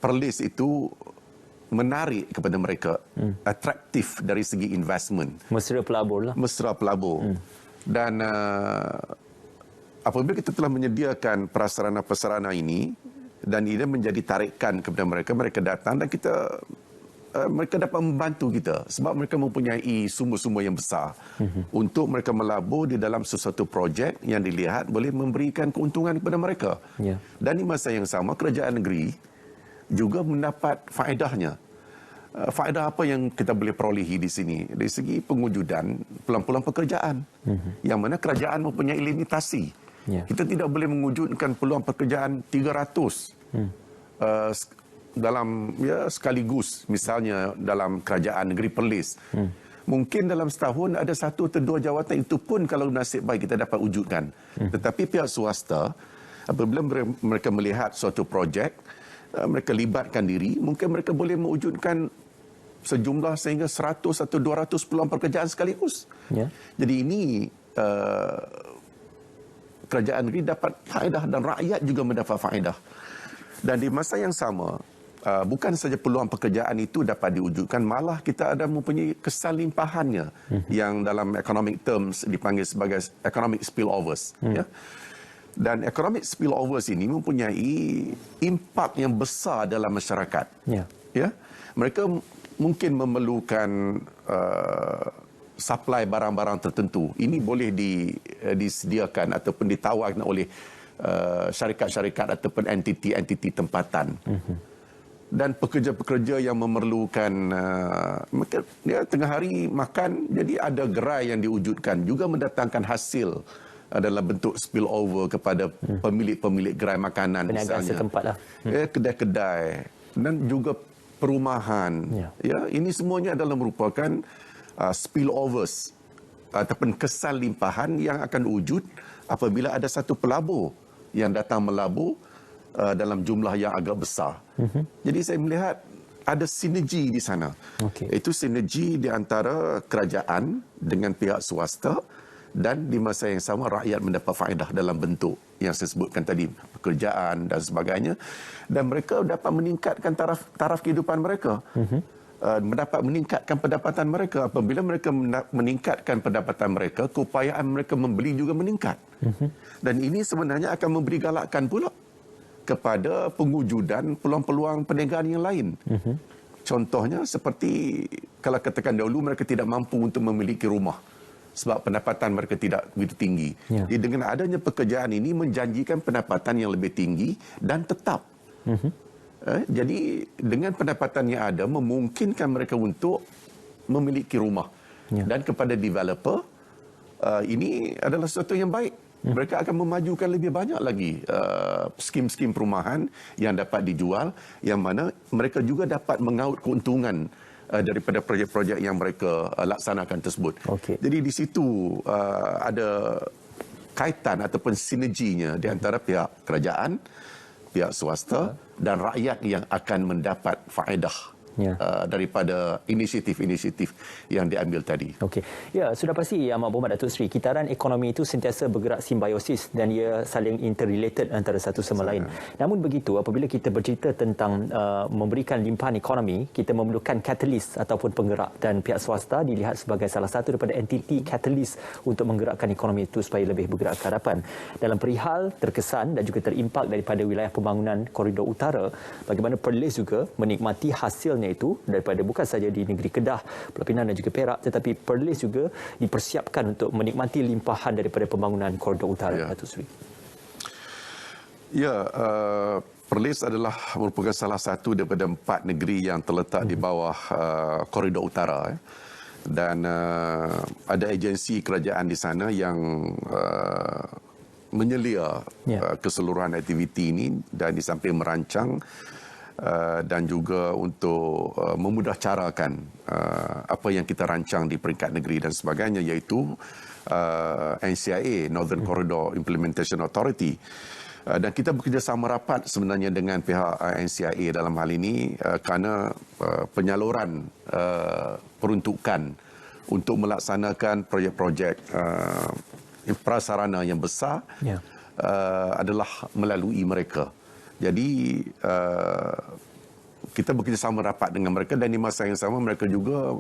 Perlis itu menarik kepada mereka, atraktif dari segi investment.
Mesra pelabur lah.
Mesra pelabur. Dan apabila kita telah menyediakan prasarana-prasarana ini dan ia menjadi tarikan kepada mereka, mereka datang dan mereka dapat membantu kita sebab mereka mempunyai sumber-sumber yang besar untuk mereka melabur di dalam sesuatu projek yang dilihat boleh memberikan keuntungan kepada mereka. Dan di masa yang sama kerajaan negeri juga mendapat faedahnya. Faedah apa yang kita boleh perolehi di sini? Dari segi pengujudan peluang-peluang pekerjaan yang mana kerajaan mempunyai limitasi. Kita tidak boleh mewujudkan peluang pekerjaan 300 dalam sekaligus, misalnya dalam kerajaan Negeri Perlis. Mungkin dalam setahun ada 1 atau 2 jawatan, itu pun kalau nasib baik kita dapat wujudkan. Tetapi pihak swasta apabila mereka melihat suatu projek, mereka libatkan diri, mungkin mereka boleh mewujudkan sejumlah sehingga 100 atau 200 peluang pekerjaan sekaligus. Jadi ini kerajaan negeri dapat faedah dan rakyat juga mendapat faedah. Dan di masa yang sama, bukan saja peluang pekerjaan itu dapat diwujudkan, malah kita ada mempunyai kesan limpahannya yang dalam economic terms dipanggil sebagai economic spillovers. Dan economic spillovers ini mempunyai impak yang besar dalam masyarakat. Mereka mungkin memerlukan supply barang-barang tertentu. Ini boleh disediakan ataupun ditawarkan oleh syarikat-syarikat ataupun entiti-entiti tempatan. Dan pekerja-pekerja yang memerlukan tengah hari makan, jadi ada gerai yang diwujudkan juga mendatangkan hasil dalam bentuk spillover kepada pemilik-pemilik gerai makanan,
peniaga
misalnya
setempat lah.
kedai-kedai dan juga perumahan. Ini semuanya adalah merupakan spillovers ataupun kesan limpahan yang akan wujud apabila ada satu pelabur yang datang melabur dalam jumlah yang agak besar. Jadi saya melihat ada sinergi di sana. Itu sinergi di antara kerajaan dengan pihak swasta dan di masa yang sama rakyat mendapat faedah dalam bentuk yang saya sebutkan tadi, pekerjaan dan sebagainya, dan mereka dapat meningkatkan taraf kehidupan mereka. Mendapat meningkatkan pendapatan mereka. Apabila mereka meningkatkan pendapatan mereka, keupayaan mereka membeli juga meningkat. Dan ini sebenarnya akan memberi galakan pula kepada pengujudan peluang-peluang perniagaan yang lain. Contohnya seperti kalau katakan dahulu mereka tidak mampu untuk memiliki rumah sebab pendapatan mereka tidak begitu tinggi. Jadi dengan adanya pekerjaan ini menjanjikan pendapatan yang lebih tinggi dan tetap. Jadi dengan pendapatan yang ada memungkinkan mereka untuk memiliki rumah. Dan kepada developer, ini adalah sesuatu yang baik. Mereka akan memajukan lebih banyak lagi skim-skim perumahan yang dapat dijual, yang mana mereka juga dapat mengaut keuntungan daripada projek-projek yang mereka laksanakan tersebut. Jadi di situ ada kaitan ataupun sinerginya di antara pihak kerajaan, pihak swasta dan rakyat yang akan mendapat faedah daripada inisiatif-inisiatif yang diambil tadi.
Okey. Ya, sudah pasti Amat Berhormat Datuk Seri, kitaran ekonomi itu sentiasa bergerak simbiosis dan ia saling interrelated antara satu sama lain. Namun begitu, apabila kita bercerita tentang memberikan limpahan ekonomi, kita memerlukan catalyst ataupun penggerak, dan pihak swasta dilihat sebagai salah satu daripada entiti catalyst untuk menggerakkan ekonomi itu supaya lebih bergerak ke hadapan. Dalam perihal terkesan dan juga terimpak daripada wilayah pembangunan Koridor Utara, bagaimana Perlis juga menikmati hasilnya itu daripada bukan saja di negeri Kedah, Pulau Pinang dan juga Perak, tetapi Perlis juga dipersiapkan untuk menikmati limpahan daripada pembangunan Koridor Utara. Datuk Seri.
Ya, Perlis adalah merupakan salah satu daripada 4 negeri yang terletak di bawah Koridor Utara. Dan ada agensi kerajaan di sana yang menyelia keseluruhan aktiviti ini, dan di samping merancang dan juga untuk memudahcarakan apa yang kita rancang di peringkat negeri dan sebagainya, iaitu NCIA, Northern Corridor Implementation Authority. Dan kita bekerjasama rapat sebenarnya dengan pihak NCIA dalam hal ini kerana penyaluran peruntukan untuk melaksanakan projek-projek prasarana yang besar adalah melalui mereka. Jadi kita bekerjasama rapat dengan mereka, dan di masa yang sama mereka juga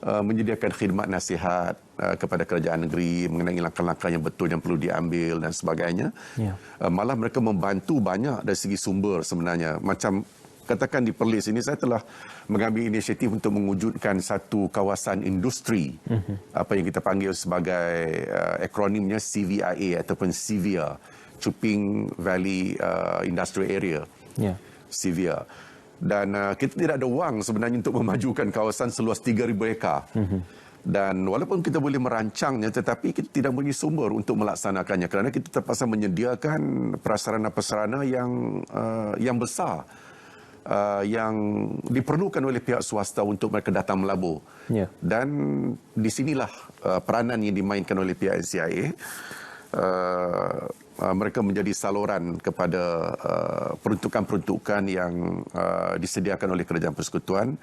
menyediakan khidmat nasihat kepada kerajaan negeri mengenai langkah-langkah yang betul yang perlu diambil dan sebagainya. Malah mereka membantu banyak dari segi sumber sebenarnya. Macam katakan di Perlis ini, saya telah mengambil inisiatif untuk mewujudkan satu kawasan industri, apa yang kita panggil sebagai akronimnya CVIA ataupun CVIA, Chuping Valley Industrial Area, CVIA. Dan kita tidak ada wang sebenarnya untuk memajukan kawasan seluas 3,000 ekar. Dan walaupun kita boleh merancangnya, tetapi kita tidak mempunyai sumber untuk melaksanakannya kerana kita terpaksa menyediakan prasarana-prasarana yang besar, yang diperlukan oleh pihak swasta untuk mereka datang melabur. Dan di sinilah peranan yang dimainkan oleh pihak NCIA. Mereka menjadi saluran kepada peruntukan-peruntukan yang disediakan oleh Kerajaan Persekutuan,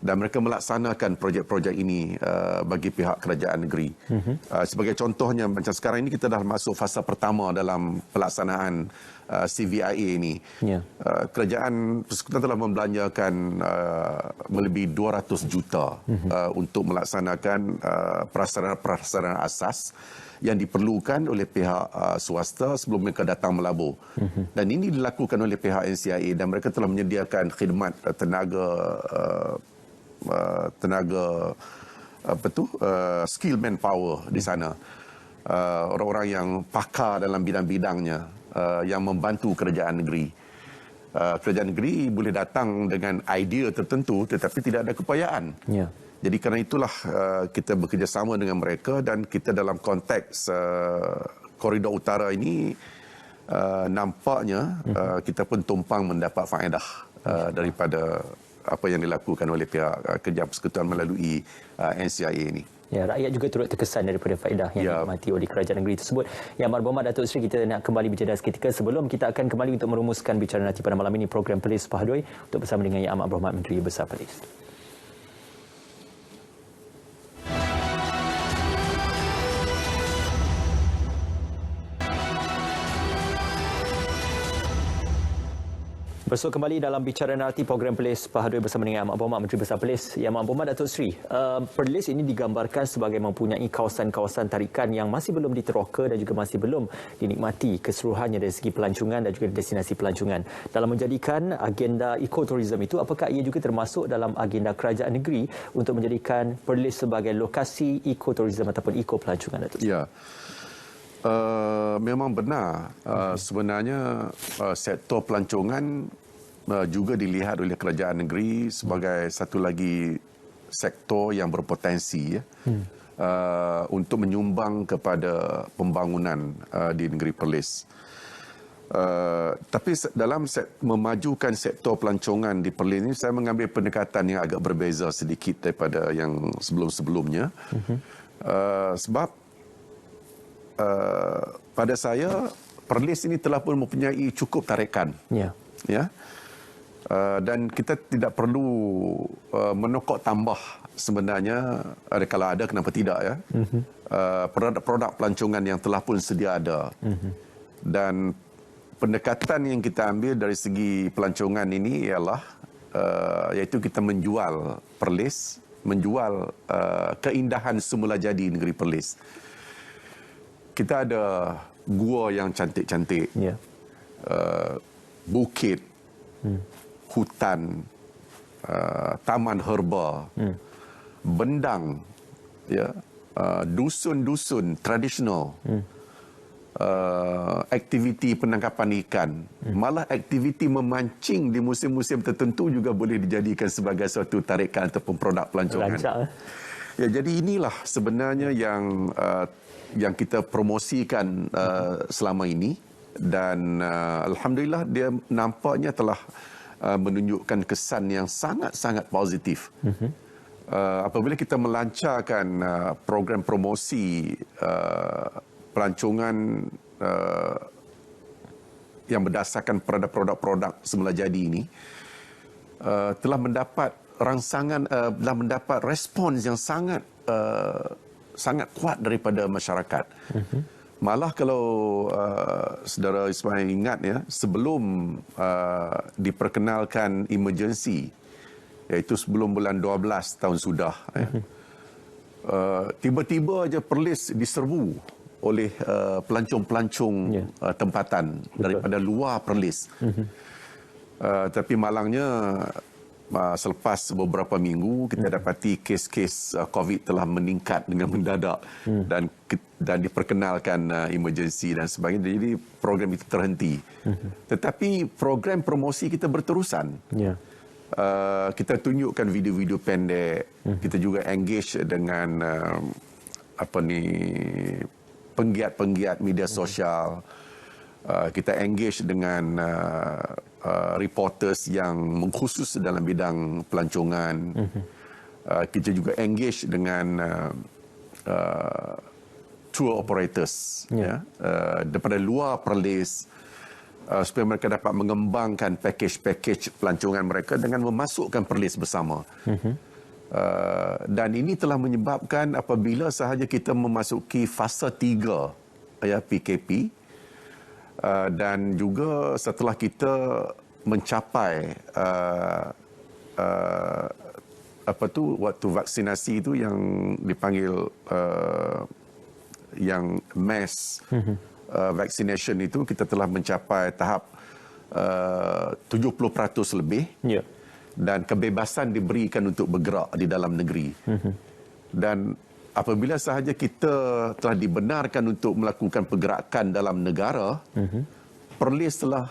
dan mereka melaksanakan projek-projek ini bagi pihak kerajaan negeri. Sebagai contohnya, macam sekarang ini kita dah masuk fasa pertama dalam pelaksanaan CVIA ini. Kerajaan Persekutuan telah membelanjakan melebihi 200 juta untuk melaksanakan prasarana-prasarana asas yang diperlukan oleh pihak swasta sebelum mereka datang melabur. Dan ini dilakukan oleh pihak NCIA, dan mereka telah menyediakan khidmat tenaga skill manpower di sana. Orang-orang yang pakar dalam bidang-bidangnya yang membantu kerajaan negeri. Kerajaan negeri boleh datang dengan idea tertentu tetapi tidak ada keupayaan. Jadi kerana itulah kita bekerjasama dengan mereka, dan kita dalam konteks Koridor Utara ini nampaknya kita pun tumpang mendapat faedah daripada apa yang dilakukan oleh pihak Kerajaan Persekutuan melalui NCIA ini.
Ya, rakyat juga turut terkesan daripada faedah yang dinikmati oleh kerajaan negeri tersebut. Yang Amat Berhormat Datuk Seri, kita nak kembali berjeda seketika. Sebelum kita akan kembali untuk merumuskan bicara nanti pada malam ini program Perlis Pahadoi untuk bersama dengan Yang Amat Berhormat Menteri Besar Perlis. Bersua kembali dalam Bicara Narati program Perlis Pahadui bersama dengan Mak Berhormat Menteri Besar Perlis Yang Mak Berhormat Datuk Seri. Perlis ini digambarkan sebagai mempunyai kawasan-kawasan tarikan yang masih belum diteroka dan juga masih belum dinikmati keseluruhannya dari segi pelancongan dan juga destinasi pelancongan. Dalam menjadikan agenda ekoturism itu, apakah ia juga termasuk dalam agenda kerajaan negeri untuk menjadikan Perlis sebagai lokasi ekoturism ataupun ekopelancongan, Datuk Seri?
Ya. Memang benar. Sebenarnya sektor pelancongan juga dilihat oleh kerajaan negeri sebagai satu lagi sektor yang berpotensi untuk menyumbang kepada pembangunan di negeri Perlis. Tapi dalam memajukan sektor pelancongan di Perlis ini, saya mengambil pendekatan yang agak berbeza sedikit daripada yang sebelum-sebelumnya. Sebab pada saya, Perlis ini telah pun mempunyai cukup tarikan. Ya. Dan kita tidak perlu menokok tambah sebenarnya, kalau ada kenapa tidak ya. Produk-produk pelancongan yang telah pun sedia ada. Dan pendekatan yang kita ambil dari segi pelancongan ini ialah iaitu kita menjual Perlis, menjual keindahan semula jadi negeri Perlis. Kita ada gua yang cantik-cantik, bukit, hutan, taman herba, bendang, dusun-dusun tradisional, aktiviti penangkapan ikan, malah aktiviti memancing di musim-musim tertentu juga boleh dijadikan sebagai suatu tarikan ataupun produk pelancongan. Ya, jadi inilah sebenarnya yang kita promosikan selama ini, dan alhamdulillah dia nampaknya telah menunjukkan kesan yang sangat-sangat positif. Apabila kita melancarkan program promosi pelancongan yang berdasarkan pada produk-produk semula jadi ini, telah mendapat rangsangan, telah mendapat respons yang sangat kuat daripada masyarakat. Malah kalau saudara Ismail ingat ya, sebelum diperkenalkan emergency, iaitu sebelum bulan 12 tahun sudah, tiba-tiba aja Perlis diserbu oleh pelancong-pelancong tempatan daripada luar Perlis. Tapi malangnya, selepas beberapa minggu kita dapati kes-kes COVID telah meningkat dengan mendadak, dan diperkenalkan emergency dan sebagainya. Jadi program itu terhenti. Tetapi program promosi kita berterusan. Kita tunjukkan video-video pendek. Kita juga engage dengan penggiat-penggiat media sosial. Kita engage dengan reporters yang mengkhusus dalam bidang pelancongan. Kita juga engage dengan tour operators daripada luar Perlis, supaya mereka dapat mengembangkan package pelancongan mereka dengan memasukkan Perlis bersama. Dan ini telah menyebabkan apabila sahaja kita memasuki fasa 3 PKP, dan juga setelah kita mencapai waktu vaksinasi itu yang dipanggil yang mass vaccination itu, kita telah mencapai tahap 70% lebih, dan kebebasan diberikan untuk bergerak di dalam negeri. Dan apabila sahaja kita telah dibenarkan untuk melakukan pergerakan dalam negara, Perlis telah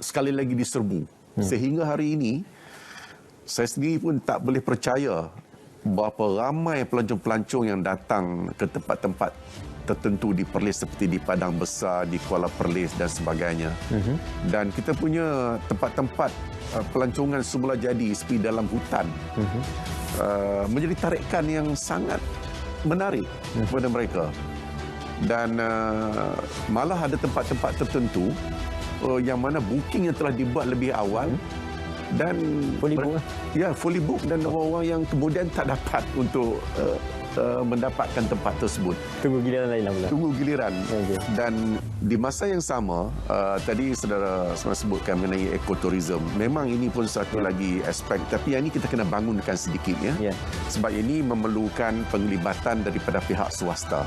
sekali lagi diserbu. Sehingga hari ini, saya sendiri pun tak boleh percaya berapa ramai pelancong-pelancong yang datang ke tempat-tempat tertentu di Perlis, seperti di Padang Besar, di Kuala Perlis dan sebagainya. Dan kita punya tempat-tempat pelancongan semula jadi seperti dalam hutan, menjadi tarikan yang sangat menarik kepada mereka. Dan malah ada tempat-tempat tertentu yang mana booking yang telah dibuat lebih awal, dan fully book, dan orang-orang yang kemudian tak dapat untuk mendapatkan tempat tersebut.
Tunggu giliran lain lah pula.
Tunggu giliran. Dan Di masa yang sama, tadi saudara sebutkan mengenai ekoturism. Memang ini pun satu lagi aspek, tapi yang ini kita kena bangunkan sedikit ya. Sebab ini memerlukan penglibatan daripada pihak swasta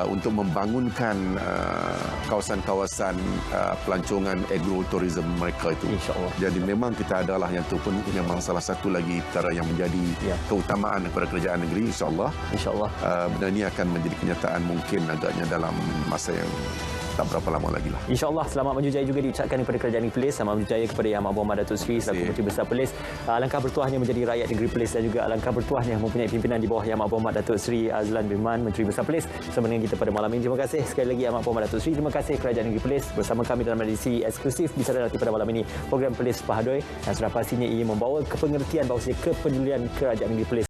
untuk membangunkan kawasan-kawasan pelancongan agroturism mereka itu.
InsyaAllah.
Jadi memang kita adalah yang itu pun memang salah satu lagi perkara yang menjadi keutamaan kepada kerajaan negeri, insyaAllah.
InsyaAllah.
Benda ini akan menjadi kenyataan mungkin agaknya dalam masa yang tak berapa lama lagi lah.
InsyaAllah selamat maju jaya juga diucapkan kepada kerajaan negeri Perlis, selamat maju jaya kepada Yang Amat Berhormat Datuk Seri selaku Menteri Besar Perlis. Alangkah bertuahnya menjadi rakyat negeri Perlis dan juga alangkah bertuahnya mempunyai pimpinan di bawah Yang Amat Berhormat Datuk Seri Azlan bin Man, Menteri Besar Perlis bersama dengan kita pada malam ini. Terima kasih sekali lagi Yang Amat Berhormat Datuk Seri. Terima kasih kerajaan negeri Perlis bersama kami dalam edisi eksklusif Bicara Nanti pada malam ini. Program Perlis Pahadoi yang sudah pastinya ia membawa kepengertian bahawa kepedulian kerajaan negeri Perlis